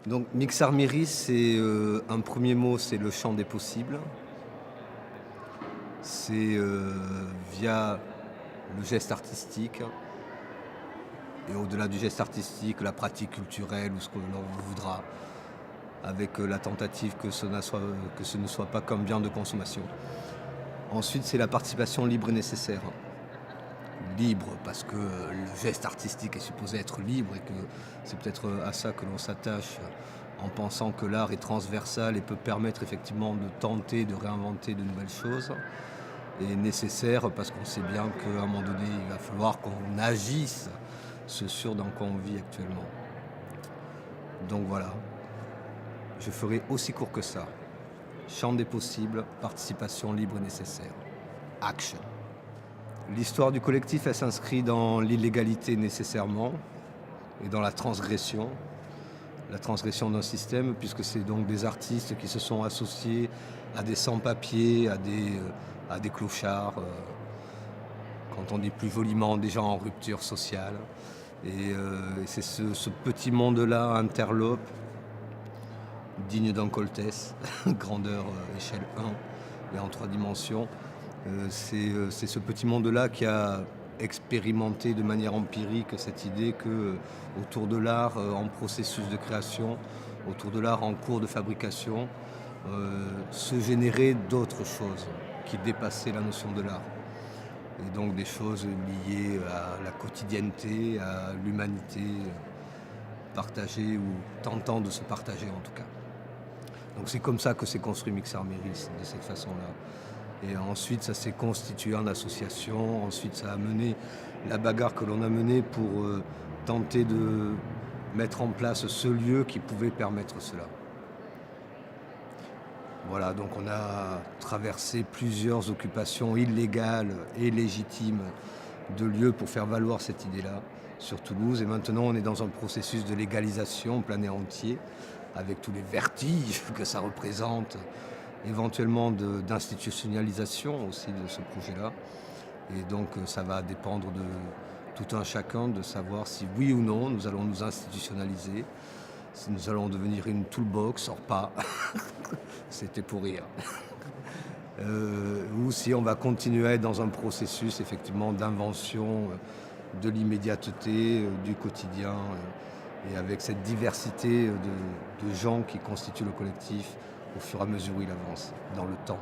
Donc Mix Arméris, c'est un premier mot, c'est le champ des possibles. C'est via le geste artistique et au-delà du geste artistique, la pratique culturelle ou ce que l'on voudra, avec la tentative que ce ne soit pas comme bien de consommation. Ensuite, c'est la participation libre et nécessaire. Libre parce que le geste artistique est supposé être libre et que c'est peut-être à ça que l'on s'attache en pensant que l'art est transversal et peut permettre effectivement de tenter de réinventer de nouvelles choses. Et nécessaire parce qu'on sait bien qu'à un moment donné, il va falloir qu'on agisse sur dans quoi on vit actuellement. Donc voilà, je ferai aussi court que ça. Champ des possibles, participation libre et nécessaire. Action. L'histoire du collectif, elle s'inscrit dans l'illégalité nécessairement et dans la transgression d'un système, puisque c'est donc des artistes qui se sont associés à des sans-papiers, à des clochards, quand on dit plus joliment des gens en rupture sociale. Et c'est ce petit monde-là interlope, digne d'un Coltès, grandeur échelle 1 et en 3 dimensions. C'est ce petit monde-là qui a expérimenté de manière empirique cette idée que autour de l'art en processus de création, autour de l'art en cours de fabrication, se généraient d'autres choses qui dépassaient la notion de l'art. Et donc des choses liées à la quotidienneté, à l'humanité partagée ou tentant de se partager en tout cas. Donc c'est comme ça que s'est construit Mix Arméris, de cette façon-là. Et ensuite, ça s'est constitué en association. Ensuite, ça a mené la bagarre que l'on a menée pour tenter de mettre en place ce lieu qui pouvait permettre cela. Voilà, donc on a traversé plusieurs occupations illégales et légitimes de lieux pour faire valoir cette idée-là sur Toulouse. Et maintenant, on est dans un processus de légalisation plein et entier, avec tous les vertiges que ça représente, éventuellement d'institutionnalisation aussi de ce projet-là. Et donc ça va dépendre de tout un chacun de savoir si oui ou non nous allons nous institutionnaliser, si nous allons devenir une toolbox, or pas, c'était pour rire. Ou si on va continuer à être dans un processus effectivement d'invention de l'immédiateté, du quotidien, et avec cette diversité de gens qui constituent le collectif au fur et à mesure où il avance dans le temps.